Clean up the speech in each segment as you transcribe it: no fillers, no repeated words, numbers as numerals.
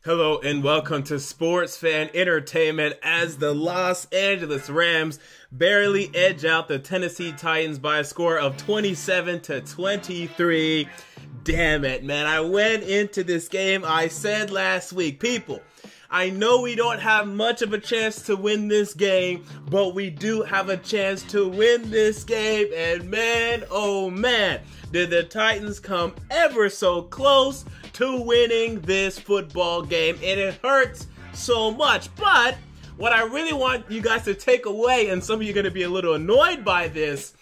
Hello and welcome to Sports Fan Entertainment as the Los Angeles Rams barely edge out the Tennessee Titans by a score of 27-23. Damn it, man. I went into this game, I said last week, people, I know we don't have much of a chance to win this game, but we do have a chance to win this game, and man, oh man, did the Titans come ever so close to winning this football game, and it hurts so much. But what I really want you guys to take away, and some of you are going to be a little annoyed by this,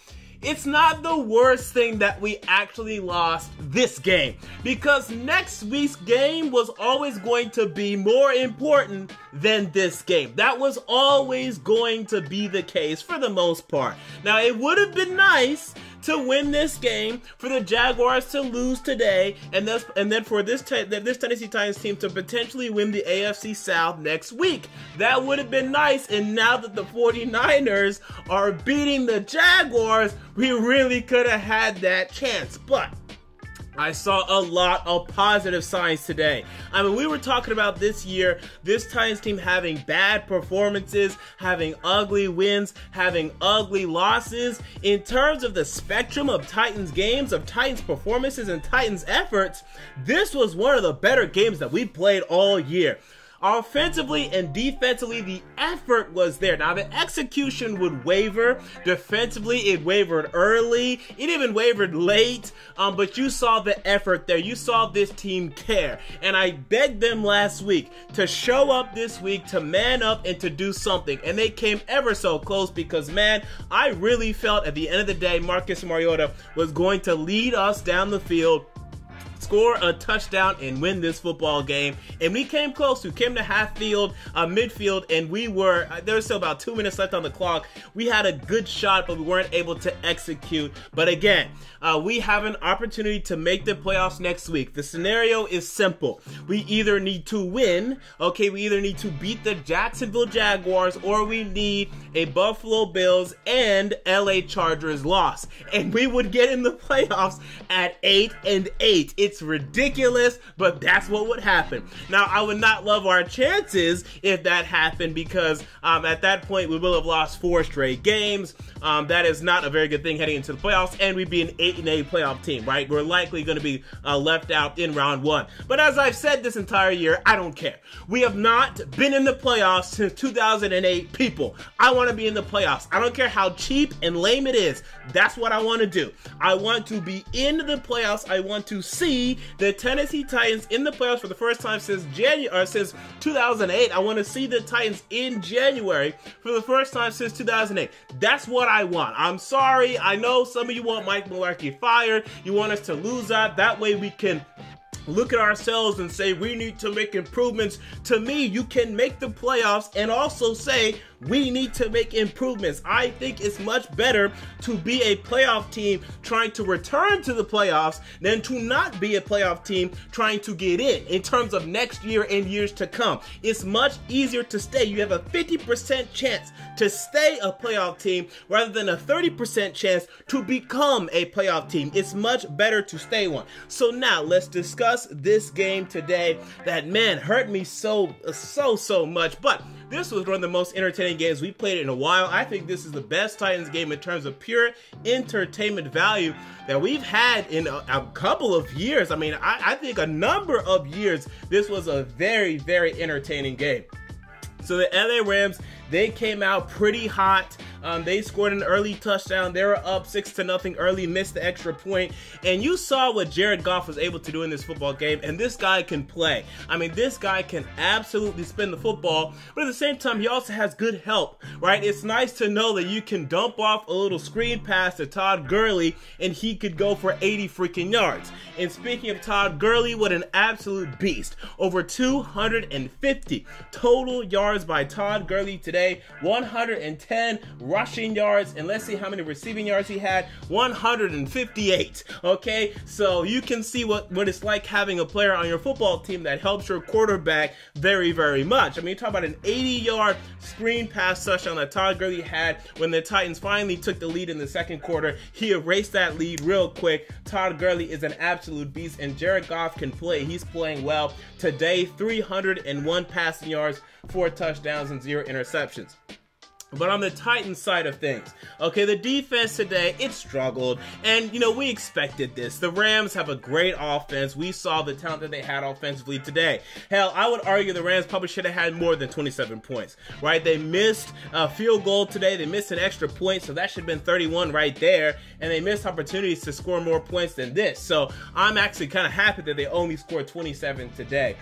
it's not the worst thing that we actually lost this game, because next week's game was always going to be more important than this game. That was always going to be the case for the most part. Now, it would have been nice to win this game, for the Jaguars to lose today, and then for this Tennessee Titans team to potentially win the AFC South next week. That would have been nice, and now that the 49ers are beating the Jaguars, we really could have had that chance. But I saw a lot of positive signs today. I mean, we were talking about this year, this Titans team having bad performances, having ugly wins, having ugly losses. In terms of the spectrum of Titans games, of Titans performances, and Titans efforts, this was one of the better games that we played all year. Offensively and defensively, the effort was there. Now, the execution would waver. Defensively, it wavered early. It even wavered late. But you saw the effort there. You saw this team care. And I begged them last week to show up this week, to man up and to do something. And they came ever so close because, man, I really felt at the end of the day, Marcus Mariota was going to lead us down the field, score a touchdown, and win this football game. And we came close. We came to midfield, and there was still about 2 minutes left on the clock. We had a good shot, but we weren't able to execute. But again, we have an opportunity to make the playoffs next week. The scenario is simple. We either need to win, we either need to beat the Jacksonville Jaguars, or we need a Buffalo Bills and LA Chargers loss. And we would get in the playoffs at 8-8. It's ridiculous, but that's what would happen. Now, I would not love our chances if that happened, because at that point we will have lost 4 straight games. That is not a very good thing heading into the playoffs, and we'd be an 8-8 playoff team, right? We're likely going to be left out in round 1. But as I've said this entire year, I don't care. We have not been in the playoffs since 2008, people. I want to be in the playoffs. I don't care how cheap and lame it is. That's what I want to do. I want to be in the playoffs. I want to see the Tennessee Titans in the playoffs for the first time since 2008. I want to see the Titans in January for the first time since 2008. That's what I want. I'm sorry. I know some of you want Mike Mularkey fired. You want us to lose out. That way we can look at ourselves and say we need to make improvements. To me, you can make the playoffs and also say we need to make improvements. I think it's much better to be a playoff team trying to return to the playoffs than to not be a playoff team trying to get in terms of next year and years to come. It's much easier to stay. You have a 50% chance to stay a playoff team rather than a 30% chance to become a playoff team. It's much better to stay one. So now let's discuss this game today that, man, hurt me so much. But this was one of the most entertaining games we played in a while. I think this is the best Titans game in terms of pure entertainment value that we've had in a couple of years. I mean, I think a number of years, this was a very, very entertaining game. So the LA Rams, they came out pretty hot. They scored an early touchdown. They were up 6-0 early, missed the extra point. And you saw what Jared Goff was able to do in this football game. And this guy can play. I mean, this guy can absolutely spin the football. But at the same time, he also has good help, right? It's nice to know that you can dump off a little screen pass to Todd Gurley and he could go for 80 freaking yards. And speaking of Todd Gurley, what an absolute beast. Over 250 total yards by Todd Gurley today. today, 110 rushing yards, and let's see how many receiving yards he had, 158. Okay, so you can see what it's like having a player on your football team that helps your quarterback very, very much. I mean, you talk about an 80-yard screen pass touchdown that Todd Gurley had when the Titans finally took the lead in the second quarter. He erased that lead real quick. Todd Gurley is an absolute beast, and Jared Goff can play. He's playing well. Today, 301 passing yards, 4 touchdowns, and 0 interceptions. But on the Titans side of things, okay, the defense today, it struggled. And, you know, we expected this. The Rams have a great offense. We saw the talent that they had offensively today. Hell, I would argue the Rams probably should have had more than 27 points, right? They missed a field goal today. They missed an extra point, so that should have been 31 right there. And they missed opportunities to score more points than this. So I'm actually kind of happy that they only scored 27 today.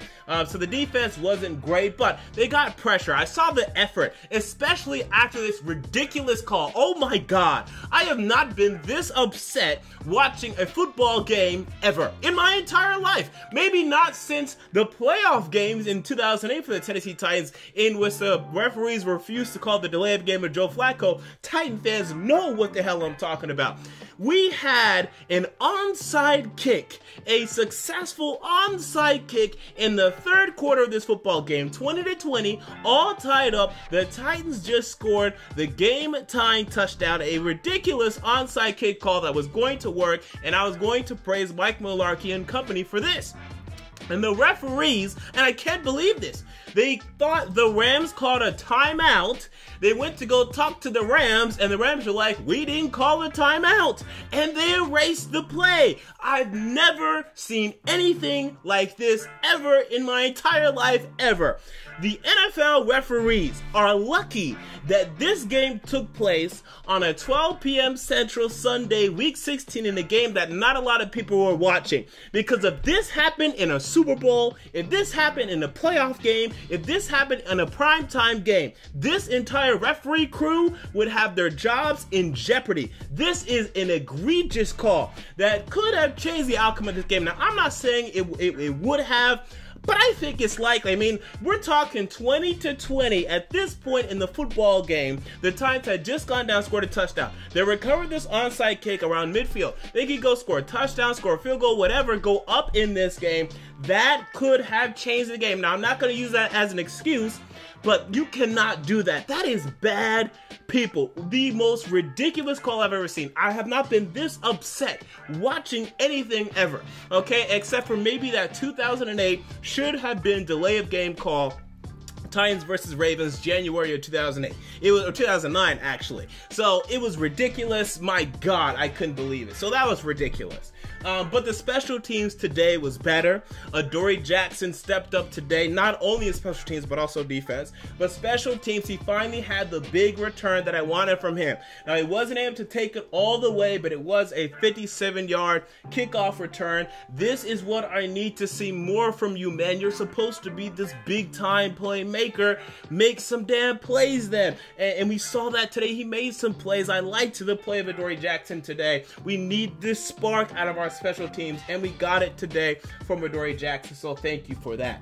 So the defense wasn't great, but they got pressure. I saw the effort, especially after this ridiculous call. Oh my God, I have not been this upset watching a football game ever in my entire life. Maybe not since the playoff games in 2008 for the Tennessee Titans, in which the referees refused to call the delay of game of Joe Flacco. Titan fans know what the hell I'm talking about. We had an onside kick, a successful onside kick in the third quarter of this football game, 20-20, all tied up. The Titans just scored the game-tying touchdown, a ridiculous onside kick call that was going to work, and I was going to praise Mike Mularkey and company for this. And the referees, and I can't believe this, they thought the Rams called a timeout. They went to go talk to the Rams, and the Rams were like, we didn't call a timeout. And they erased the play. I've never seen anything like this ever in my entire life, ever. The NFL referees are lucky that this game took place on a 12 p.m. Central Sunday, Week 16, in a game that not a lot of people were watching. Because if this happened in a Super Bowl, if this happened in a playoff game, if this happened in a primetime game, this entire referee crew would have their jobs in jeopardy. This is an egregious call that could have changed the outcome of this game. Now, I'm not saying it would have, but I think it's likely. I mean, we're talking 20-20 at this point in the football game. The Titans had just gone down, scored a touchdown. They recovered this onside kick around midfield. They could go score a touchdown, score a field goal, whatever, go up in this game. That could have changed the game. Now, I'm not going to use that as an excuse, but you cannot do that. That is bad, people. The most ridiculous call I've ever seen. I have not been this upset watching anything ever, okay? Except for maybe that 2008 should have been delay of game call, Titans versus Ravens, January of 2008. It was, or 2009, actually. So it was ridiculous. My God, I couldn't believe it. So that was ridiculous. But the special teams today was better. Adoree Jackson stepped up today, not only in special teams, but also defense. But special teams, he finally had the big return that I wanted from him. Now, he wasn't able to take it all the way, but it was a 57-yard kickoff return. This is what I need to see more from you, man. You're supposed to be this big-time playmaker. Make some damn plays then. And we saw that today. He made some plays. I liked the play of Adoree Jackson today. We need this spark out of our special teams, and we got it today from Adoree Jackson, so thank you for that.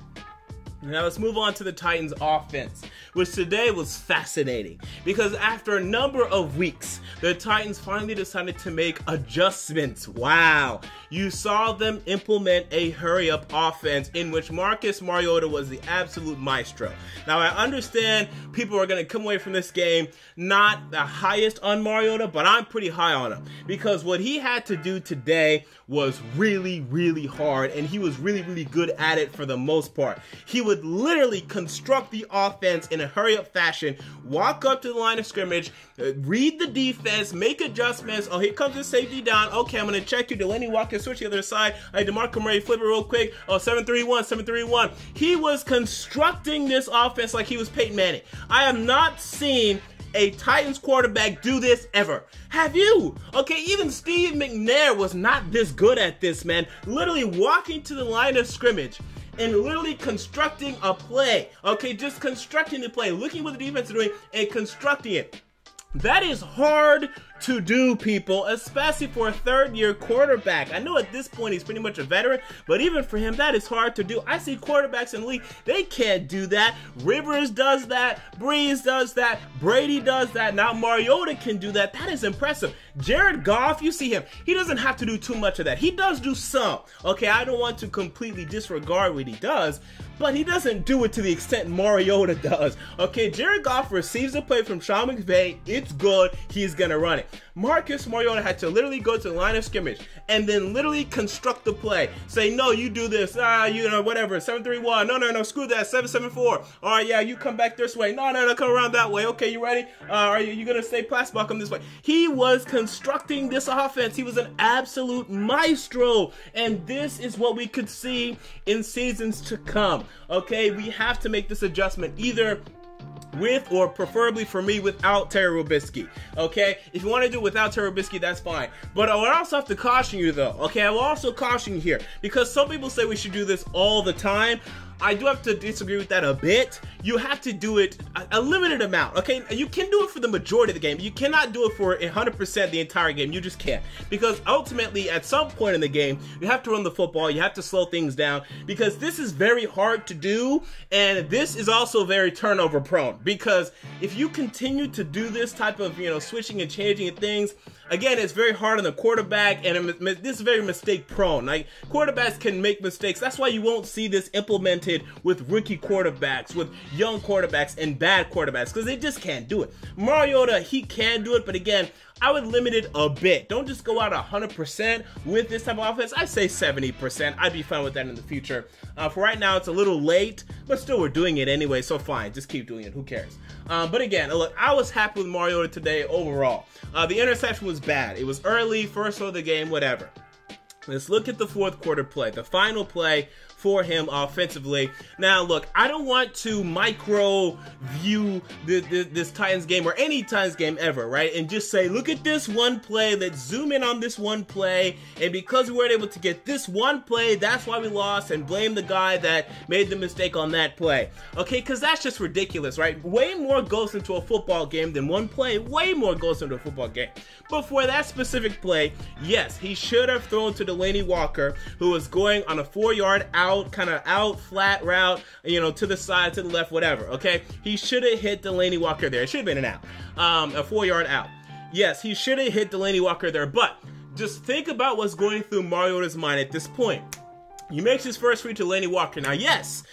Now let's move on to the Titans offense, which today was fascinating because after a number of weeks, the Titans finally decided to make adjustments. Wow. You saw them implement a hurry-up offense in which Marcus Mariota was the absolute maestro. Now I understand people are going to come away from this game not the highest on Mariota, but I'm pretty high on him because what he had to do today was really, really hard, and he was really, really good at it for the most part. He would literally construct the offense in a hurry-up fashion, walk up to the line of scrimmage, read the defense, make adjustments. Oh, here comes the safety down. Okay, I'm going to check you. Delaney Walker, switch to the other side. DeMarco Murray, flip it real quick. Oh, 7-3-1, 7-3-1. He was constructing this offense like he was Peyton Manning. I have not seen a Titans quarterback do this ever. Have you? Okay, even Steve McNair was not this good at this, man. Literally walking to the line of scrimmage and literally constructing a play. Okay, just constructing the play, looking what the defense is doing and constructing it. That is hard to do, people, especially for a third-year quarterback. I know at this point he's pretty much a veteran, but even for him, that is hard to do. I see quarterbacks in the league, they can't do that. Rivers does that, Breeze does that, Brady does that, now Mariota can do that. That is impressive. Jared Goff, you see him, he doesn't have to do too much of that. He does do some. Okay, I don't want to completely disregard what he does, but he doesn't do it to the extent Mariota does. Okay, Jared Goff receives a play from Sean McVay. It's good. He's going to run it. Marcus Mariota had to literally go to the line of scrimmage and then literally construct the play. Say, no, you do this. Whatever. 7-3-1. No, screw that. 7-7-4. All right, yeah, you come back this way. No, come around that way. Okay, you ready? Are you going to stay plastic? Come this way. He was constructing this offense. He was an absolute maestro. And this is what we could see in seasons to come. Okay, we have to make this adjustment either with or preferably for me without Terry Robiskie. Okay, if you want to do it without Terry Robiskie, that's fine. But I would also have to caution you though. Okay, I will also caution you here because some people say we should do this all the time. I do have to disagree with that a bit. You have to do it a limited amount, okay? You can do it for the majority of the game. You cannot do it for 100% the entire game. You just can't. Because ultimately, at some point in the game, you have to run the football. You have to slow things down because this is very hard to do. And this is also very turnover prone because if you continue to do this type of, switching and changing things, again, it's very hard on the quarterback, and this is very mistake prone. Like, quarterbacks can make mistakes. That's why you won't see this implemented with rookie quarterbacks, with young quarterbacks, and bad quarterbacks, because they just can't do it. Mariota, he can do it, but again, I would limit it a bit. Don't just go out 100% with this type of offense. I'd say 70%. I'd be fine with that in the future. For right now, it's a little late, but still, we're doing it anyway, so fine. Just keep doing it. Who cares? But again, look, I was happy with Mariota today overall. The interception was bad. It was early, first of the game, whatever. Let's look at the fourth quarter play, the final play for him offensively. Now, look, I don't want to micro view this Titans game or any Titans game ever, right? And just say, look at this one play, let's zoom in on this one play, and because we weren't able to get this one play, that's why we lost, and blame the guy that made the mistake on that play. Okay, because that's just ridiculous, right? Way more goes into a football game than one play. Way more goes into a football game. But for that specific play, yes, he should have thrown to Delanie Walker, who was going on a 4-yard out, flat route, to the side, to the left, whatever, okay? He should have hit Delanie Walker there. It should have been an out, a 4-yard out. Yes, he should have hit Delanie Walker there, but just think about what's going through Mariota's mind at this point. He makes his first read to Delanie Walker. Now, yes,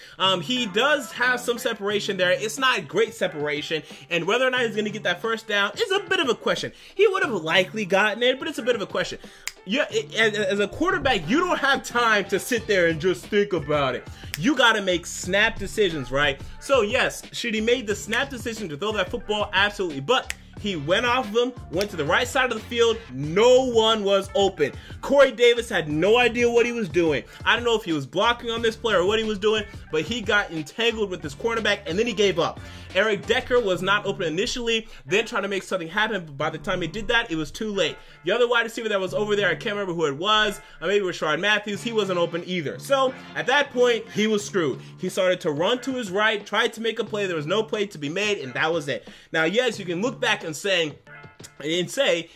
he does have some separation there. It's not great separation, and whether or not he's going to get that first down is a bit of a question. He would have likely gotten it, but it's a bit of a question. Yeah, as a quarterback, you don't have time to sit there and just think about it. You got to make snap decisions, right? So, yes, should he made the snap decision to throw that football? Absolutely, but he went off of him, went to the right side of the field. No one was open. Corey Davis had no idea what he was doing. I don't know if he was blocking on this play or what he was doing, but he got entangled with this cornerback, and then he gave up. Eric Decker was not open initially, then trying to make something happen, but by the time he did that, it was too late. The other wide receiver that was over there, I can't remember who it was, maybe it was Rashard Matthews, he wasn't open either. So, at that point, he was screwed. He started to run to his right, tried to make a play, there was no play to be made, and that was it. Now, yes, you can look back and say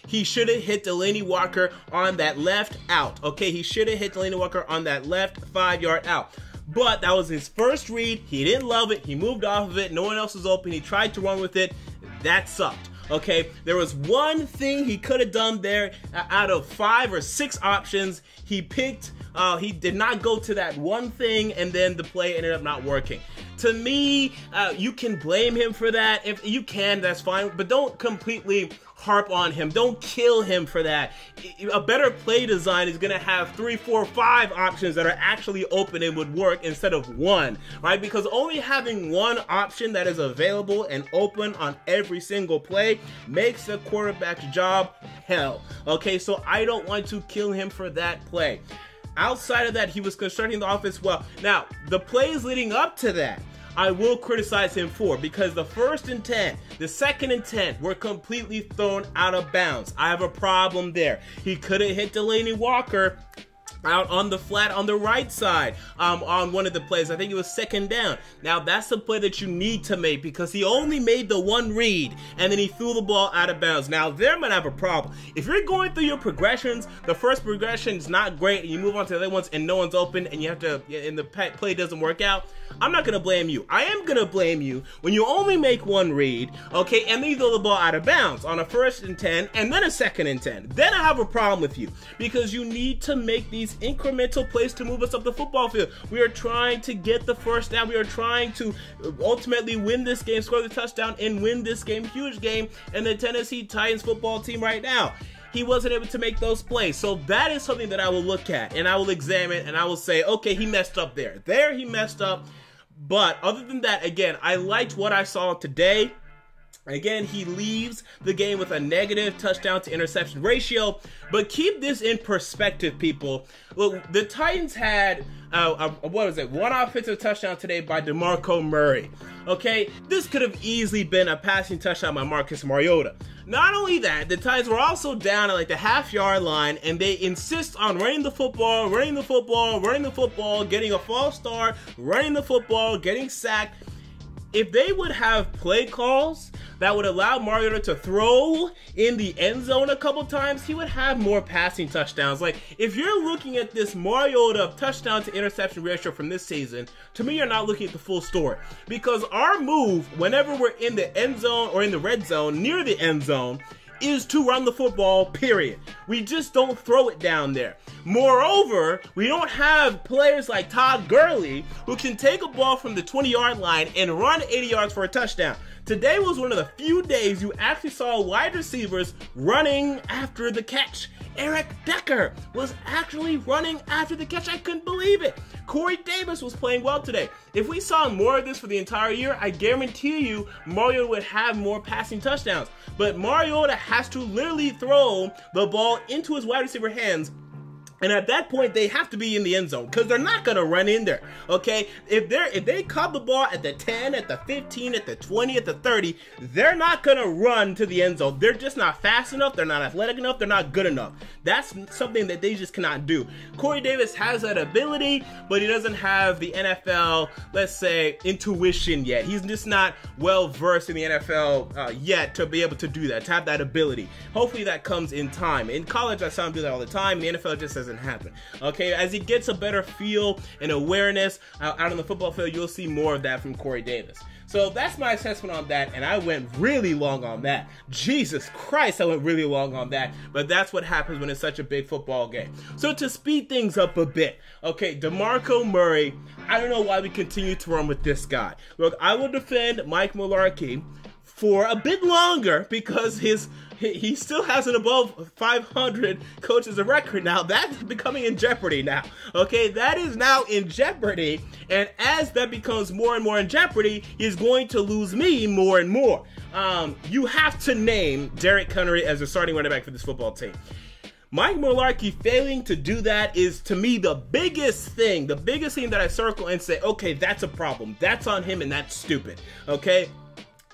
he should have hit Delanie Walker on that left out. Okay, he should have hit Delanie Walker on that left 5-yard out. But that was his first read. He didn't love it. He moved off of it. No one else was open. He tried to run with it. That sucked. Okay, there was one thing he could have done there out of 5 or 6 options. He did not go to that one thing, and then the play ended up not working. To me, you can blame him for that. If you can, that's fine, but don't completely harp on him. Don't kill him for that. A better play design is going to have 3, 4, 5 options that are actually open and would work instead of one, right? Because only having one option that is available and open on every single play makes the quarterback's job hell. Okay, so I don't want to kill him for that play. Outside of that, he was constructing the offense well. Now, the plays leading up to that, I will criticize him for, because the 1st and 10, the 2nd and 10 were completely thrown out of bounds. I have a problem there. He could have hit Delanie Walker out on the flat on the right side on one of the plays. I think it was second down. Now, that's the play that you need to make because he only made the one read, and then he threw the ball out of bounds. Now, there might have a problem. If you're going through your progressions, the first progression is not great, and you move on to the other ones, and no one's open, and you have to, and the play doesn't work out, I'm not going to blame you. I am going to blame you when you only make one read, okay, and then you throw the ball out of bounds on a 1st and 10, and then a 2nd and 10. Then I have a problem with you because you need to make these incremental plays to move us up the football field. We are trying to get the first down. We are trying to ultimately win this game, score the touchdown, and win this game, huge game, and the Tennessee Titans football team right now. He wasn't able to make those plays. So that is something that I will look at, and I will examine, and I will say, okay, he messed up there. There he messed up. But other than that, again, I liked what I saw today. Again, he leaves the game with a negative touchdown to interception ratio. But keep this in perspective, people. Look, the Titans had, one offensive touchdown today by DeMarco Murray. Okay, this could have easily been a passing touchdown by Marcus Mariota. Not only that, the Titans were also down at like the half-yard line, and they insist on running the football, getting a false start, running the football, getting sacked. If they would have play calls that would allow Mariota to throw in the end zone a couple times, he would have more passing touchdowns. Like, if you're looking at this Mariota touchdown to interception ratio from this season, to me, you're not looking at the full story. Because our move, whenever we're in the end zone or in the red zone, near the end zone, is to run the football, period. We just don't throw it down there. Moreover, we don't have players like Todd Gurley who can take a ball from the 20-yard line and run 80 yards for a touchdown. Today was one of the few days you actually saw wide receivers running after the catch. Eric Decker was actually running after the catch. I couldn't believe it. Corey Davis was playing well today. If we saw more of this for the entire year, I guarantee you Mariota would have more passing touchdowns. But Mariota has to literally throw the ball into his wide receiver hands. And at that point, they have to be in the end zone because they're not going to run in there, okay? If they caught the ball at the 10, at the 15, at the 20, at the 30, they're not going to run to the end zone. They're just not fast enough. They're not athletic enough. They're not good enough. That's something that they just cannot do. Corey Davis has that ability, but he doesn't have the NFL, let's say, intuition yet. He's just not well-versed in the NFL yet to be able to do that, to have that ability. Hopefully that comes in time. In college, I saw him do that all the time. The NFL just doesn't happen. Okay, as he gets a better feel and awareness out on the football field, you'll see more of that from Corey Davis. So that's my assessment on that, and I went really long on that. Jesus Christ, I went really long on that, but that's what happens when it's such a big football game. So to speed things up a bit, okay, DeMarco Murray, I don't know why we continue to run with this guy. Look, I will defend Mike Mularkey for a bit longer because he still has an above 500 coaches of record now. That's becoming in jeopardy now. Okay, that is now in jeopardy. And as that becomes more and more in jeopardy, he's going to lose me more and more. You have to name Derrick Henry as the starting running back for this football team. Mike Mularkey failing to do that is, to me, the biggest thing that I circle and say, okay, that's a problem. That's on him and that's stupid. Okay?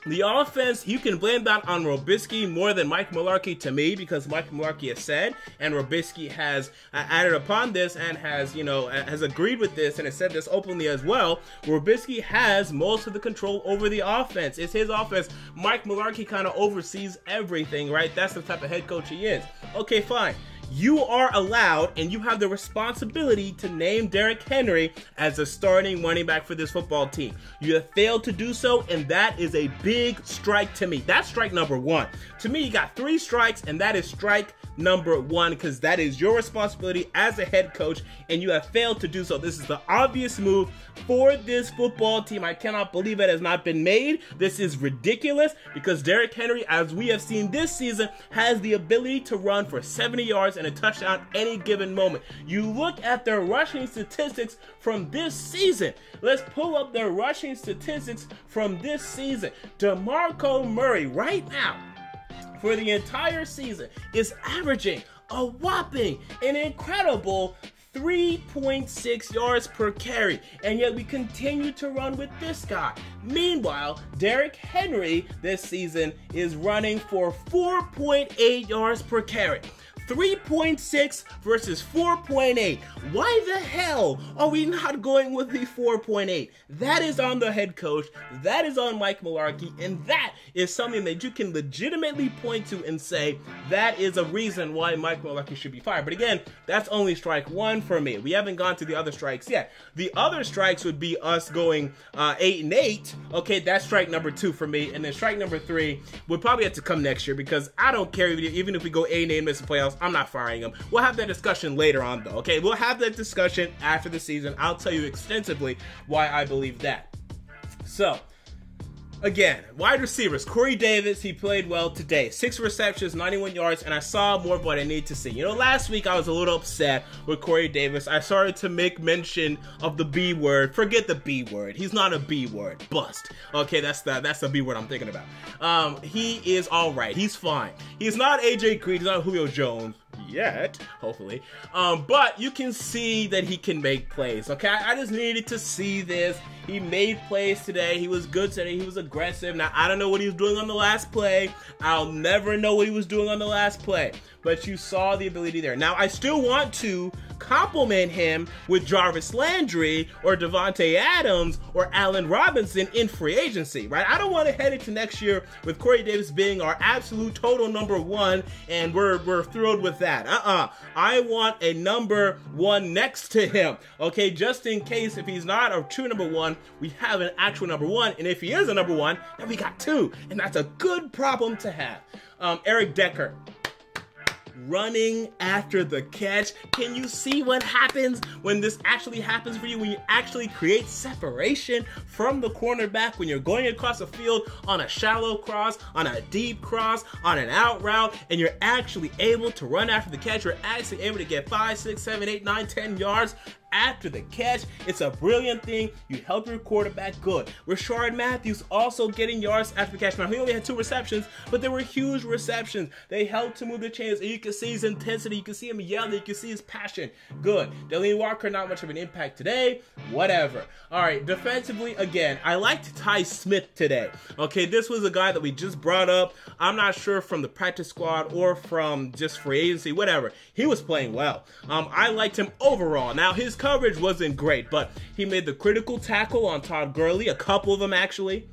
The offense, you can blame that on Robisky more than Mike Mularkey to me, because Mike Mularkey has said, and Robisky has added upon this and has, has agreed with this and has said this openly as well. Robisky has most of the control over the offense. It's his offense. Mike Mularkey kind of oversees everything, right? That's the type of head coach he is. Okay, fine. You are allowed and you have the responsibility to name Derrick Henry as the starting running back for this football team. You have failed to do so, and that is a big strike to me. That's strike number one. To me, you got 3 strikes, and that is strike number 1, because that is your responsibility as a head coach, and you have failed to do so. This is the obvious move for this football team. I cannot believe it has not been made. This is ridiculous, because Derrick Henry, as we have seen this season, has the ability to run for 70 yards and a touchdown any given moment. You look at their rushing statistics from this season. Let's pull up their rushing statistics from this season. DeMarco Murray right now, for the entire season, is averaging a whopping, an incredible 3.6 yards per carry, and yet we continue to run with this guy. Meanwhile, Derrick Henry this season is running for 4.8 yards per carry. 3.6 versus 4.8. Why the hell are we not going with the 4.8? That is on the head coach. That is on Mike Mularkey. And that is something that you can legitimately point to and say that is a reason why Mike Mularkey should be fired. But again, that's only strike one for me. We haven't gone to the other strikes yet. The other strikes would be us going 8-8. Okay, that's strike number 2 for me. And then strike number 3 would probably have to come next year, because I don't care even if we go 8-8 and miss the playoffs. I'm not firing him. We'll have that discussion later on, though. Okay, we'll have that discussion after the season. I'll tell you extensively why I believe that. So, again, wide receivers. Corey Davis, he played well today. 6 receptions, 91 yards, and I saw more of what I need to see. You know, last week I was a little upset with Corey Davis. I started to make mention of the B word. Forget the B word. He's not a B word. Bust. Okay, that's the B word I'm thinking about. He is all right. He's fine. He's not AJ Green. He's not Julio Jones. Yet, hopefully. But you can see that he can make plays, okay? I just needed to see this. He made plays today. He was good today. He was aggressive. Now, I don't know what he was doing on the last play. I'll never know what he was doing on the last play. But you saw the ability there. Now, I still want to compliment him with Jarvis Landry or Devontae Adams or Allen Robinson in free agency, right? I don't want to head into next year with Corey Davis being our absolute total number 1, and we're thrilled with that. I want a number 1 next to him, okay? Just in case if he's not a true number 1, we have an actual number 1, and if he is a number 1, then we got 2, and that's a good problem to have. Eric Decker, running after the catch. Can you see what happens when this actually happens for you? When you actually create separation from the cornerback, when you're going across the field on a shallow cross, on a deep cross, on an out route, and you're actually able to run after the catch. You're actually able to get 5, 6, 7, 8, 9, 10 yards after the catch. It's a brilliant thing. You help your quarterback good. Rashard Matthews also getting yards after the catch. Now, he only had 2 receptions, but they were huge receptions. They helped to move the chains, and you can see his intensity. You can see him yelling. You can see his passion. Good. Delanie Walker, not much of an impact today. Whatever. All right, defensively, again, I liked Ty Smith today. Okay, this was a guy that we just brought up. I'm not sure from the practice squad or from just free agency, whatever. He was playing well. I liked him overall. Now, his coverage wasn't great, but he made the critical tackle on Todd Gurley, a couple of them actually,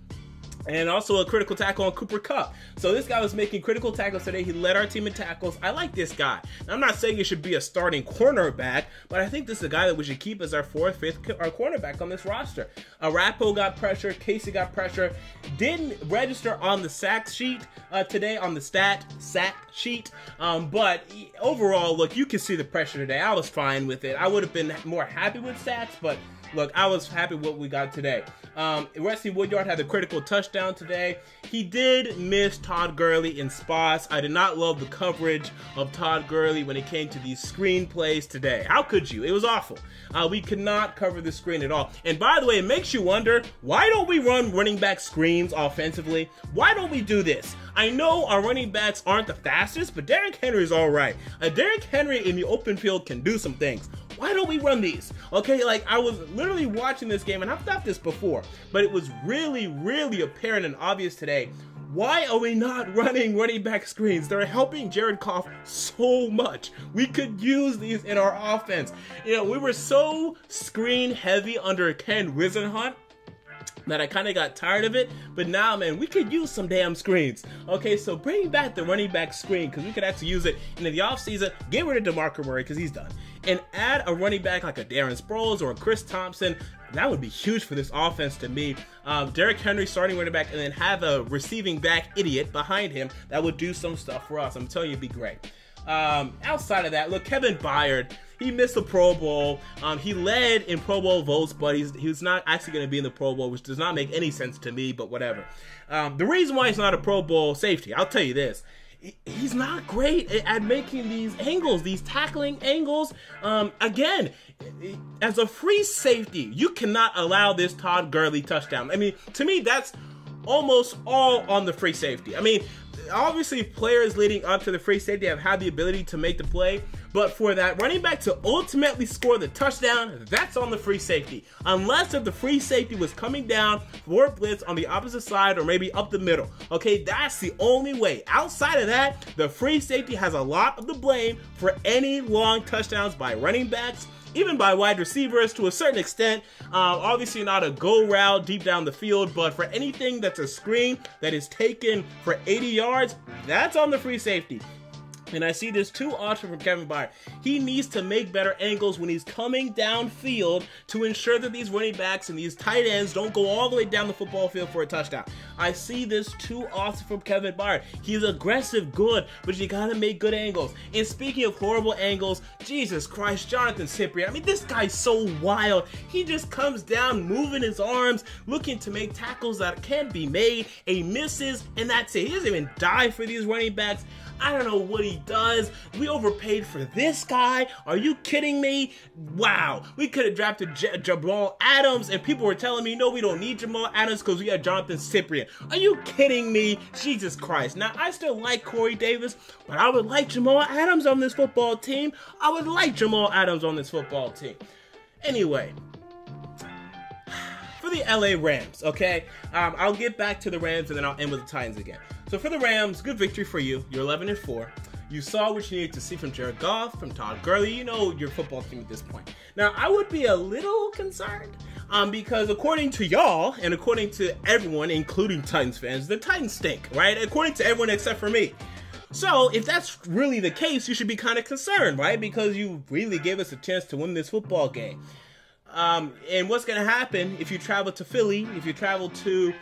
and also a critical tackle on Cooper Kupp. So this guy was making critical tackles today. He led our team in tackles. I like this guy. Now, I'm not saying he should be a starting cornerback, but I think this is a guy that we should keep as our 4th, 5th our cornerback on this roster. Arapo got pressure. Casey got pressure. Didn't register on the sack sheet today, on the sack sheet. But overall, look, you can see the pressure today. I was fine with it. I would have been more happy with sacks, but look, I was happy with what we got today. Wesley Woodyard had the critical touchdown today. He did miss Todd Gurley in spots. I did not love the coverage of Todd Gurley when it came to these screen plays today. How could you? It was awful. We could not cover the screen at all. And by the way, it makes you wonder, why don't we run running back screens offensively? Why don't we do this? I know our running backs aren't the fastest, but Derrick Henry is all right. Derrick Henry in the open field can do some things. Why don't we run these? Okay, like I was literally watching this game, and I've thought this before, but it was really, really apparent and obvious today. Why are we not running running back screens? They're helping Jared Goff so much. We could use these in our offense. You know, we were so screen heavy under Ken Whisenhunt that I kind of got tired of it, but now, man, we could use some damn screens. Okay, so bring back the running back screen, because we could actually use it in the offseason. Get rid of DeMarco Murray, because he's done. And add a running back like a Darren Sproles or a Chris Thompson. That would be huge for this offense to me. Derrick Henry starting running back, and then have a receiving back idiot behind him that would do some stuff for us. I'm telling you, it'd be great. Outside of that, look, Kevin Byard, he missed the Pro Bowl. He led in Pro Bowl votes, but he's not actually going to be in the Pro Bowl, which does not make any sense to me, but whatever. The reason why he's not a Pro Bowl safety, I'll tell you this. He's not great at making these angles, these tackling angles. Again, as a free safety, you cannot allow this Todd Gurley touchdown. I mean, to me, that's almost all on the free safety. I mean, obviously players leading up to the free safety have had the ability to make the play, but for that running back to ultimately score the touchdown, that's on the free safety. Unless if the free safety was coming down for a blitz on the opposite side or maybe up the middle. Okay, that's the only way. Outside of that, the free safety has a lot of the blame for any long touchdowns by running backs, even by wide receivers to a certain extent. Obviously not a go route deep down the field, but for anything that's a screen that is taken for 80 yards, that's on the free safety. And I see this too often from Kevin Byard. He needs to make better angles when he's coming downfield to ensure that these running backs and these tight ends don't go all the way down the football field for a touchdown. I see this too often from Kevin Byard. He's aggressive, good, but you gotta make good angles. And speaking of horrible angles, Jesus Christ, Jonathan Cyprien. I mean, this guy's so wild. He just comes down, moving his arms, looking to make tackles that can be made. He misses, and that's it. He doesn't even die for these running backs. I don't know what he does. We overpaid for this guy. Are you kidding me? Wow. We could have drafted Jamal Adams, and people were telling me, no, we don't need Jamal Adams because we have Jonathan Cyprien. Are you kidding me? Jesus Christ. Now, I still like Corey Davis, but I would like Jamal Adams on this football team. I would like Jamal Adams on this football team. Anyway, for the LA Rams, okay? I'll get back to the Rams, and then I'll end with the Titans again. So for the Rams, good victory for you. You're 11-4. You saw what you needed to see from Jared Goff, from Todd Gurley. You know your football team at this point. Now, I would be a little concerned because according to y'all and according to everyone, including Titans fans, the Titans stink, right? According to everyone except for me. So if that's really the case, you should be kind of concerned, right? Because you really gave us a chance to win this football game. And what's going to happen if you travel to Philly, if you travel to,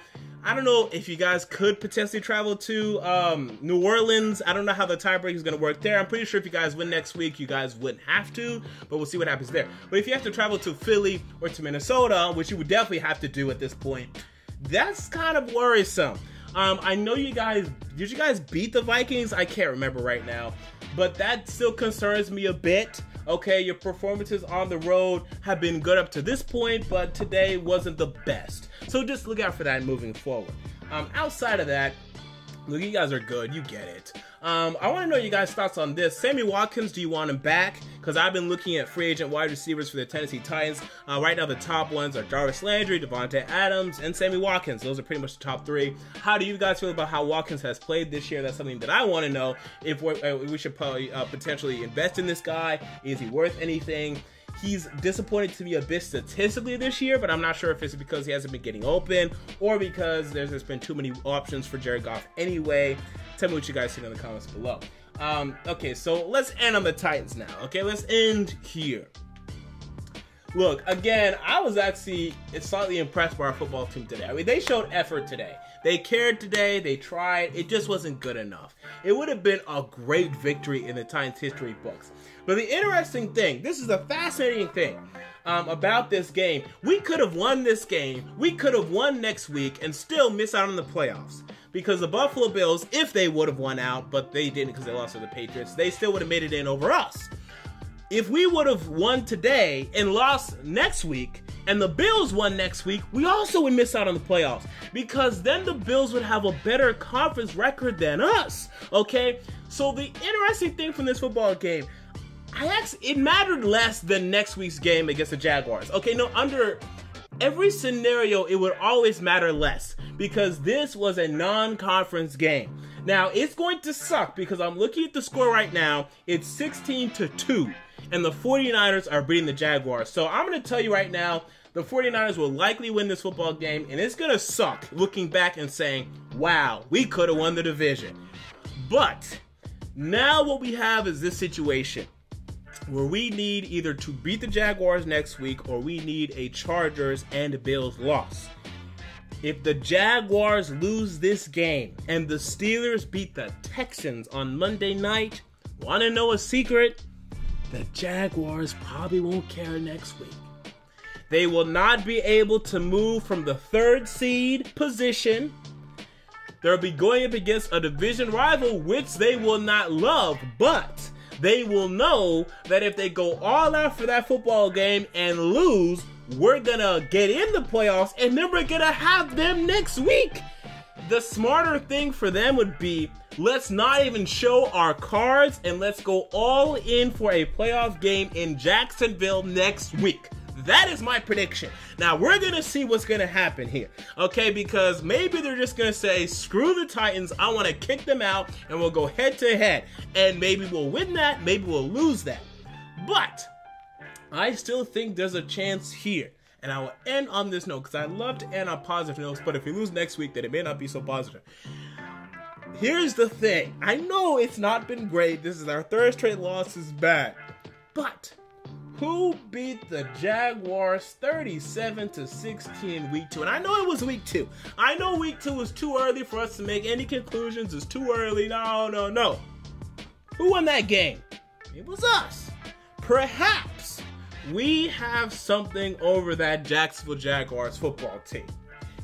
I don't know if you guys could potentially travel to New Orleans. I don't know how the tiebreak is going to work there. I'm pretty sure if you guys win next week, you guys wouldn't have to, but we'll see what happens there. But if you have to travel to Philly or to Minnesota, which you would definitely have to do at this point, that's kind of worrisome. I know you guys, did you guys beat the Vikings? I can't remember right now, but that still concerns me a bit. Okay, your performances on the road have been good up to this point, but today wasn't the best. So just look out for that moving forward. Outside of that, look, you guys are good. You get it. I want to know your guys' thoughts on this. Sammy Watkins, do you want him back? Because I've been looking at free agent wide receivers for the Tennessee Titans. Right now, the top ones are Jarvis Landry, Devontae Adams, and Sammy Watkins. Those are pretty much the top three. How do you guys feel about how Watkins has played this year? That's something that I want to know. If we should probably potentially invest in this guy. Is he worth anything? He's disappointed to me a bit statistically this year, but I'm not sure if it's because he hasn't been getting open or because there's just been too many options for Jared Goff anyway. Tell me what you guys think in the comments below. Okay, so let's end on the Titans now. Okay, let's end here. Look, again, I was actually slightly impressed by our football team today. I mean, they showed effort today. They cared today. They tried. It just wasn't good enough. It would have been a great victory in the Titans history books. But the interesting thing, this is a fascinating thing about this game. We could have won this game. We could have won next week and still miss out on the playoffs. Because the Buffalo Bills, if they would have won out, but they didn't because they lost to the Patriots, they still would have made it in over us. If we would have won today and lost next week, and the Bills won next week, we also would miss out on the playoffs. Because then the Bills would have a better conference record than us. Okay? So the interesting thing from this football game, it mattered less than next week's game against the Jaguars. Okay, no, under every scenario, it would always matter less because this was a non-conference game. Now, it's going to suck because I'm looking at the score right now. It's 16-2, and the 49ers are beating the Jaguars. So I'm going to tell you right now, the 49ers will likely win this football game, and it's going to suck looking back and saying, wow, we could have won the division. But now what we have is this situation where we need either to beat the Jaguars next week or we need a Chargers and Bills loss. If the Jaguars lose this game and the Steelers beat the Texans on Monday night, want to know a secret? The Jaguars probably won't care next week. They will not be able to move from the 3rd seed position. They'll be going up against a division rival, which they will not love, but they will know that if they go all out for that football game and lose, we're gonna get in the playoffs and then we're gonna have them next week. the smarter thing for them would be, let's not even show our cards and let's go all in for a playoff game in Jacksonville next week. That is my prediction. Now, we're going to see what's going to happen here, okay? Because maybe they're just going to say, screw the Titans, I want to kick them out, and we'll go head-to-head. And maybe we'll win that, maybe we'll lose that. But I still think there's a chance here. And I will end on this note, because I love to end on positive notes, but if we lose next week, then it may not be so positive. Here's the thing. I know it's not been great. This is our third straight loss, is bad. But who beat the Jaguars 37-16 in week 2? And I know it was week 2. I know week 2 was too early for us to make any conclusions. It's too early. No. Who won that game? It was us. Perhaps we have something over that Jacksonville Jaguars football team.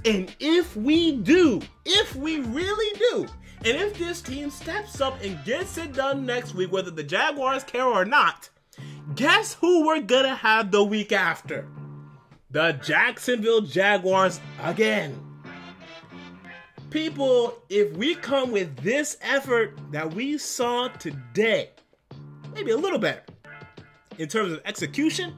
And if we do, if we really do, and if this team steps up and gets it done next week, whether the Jaguars care or not, guess who we're gonna have the week after? The Jacksonville Jaguars again. People, if we come with this effort that we saw today, maybe a little better in terms of execution,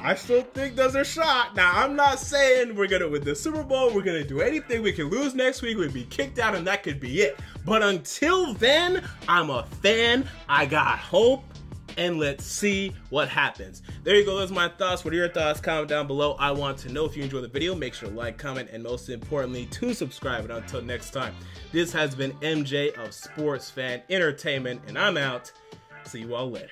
I still think there's a shot. Now, I'm not saying we're gonna win the Super Bowl, we're gonna do anything. We can lose next week, we'd be kicked out, and that could be it. But until then, I'm a fan, I got hope, and let's see what happens. There you go, those are my thoughts. What are your thoughts? Comment down below. I want to know. If you enjoyed the video, make sure to like, comment, and most importantly, to subscribe. And until next time, this has been MJ of Sports Fan Entertainment, and I'm out. See you all later.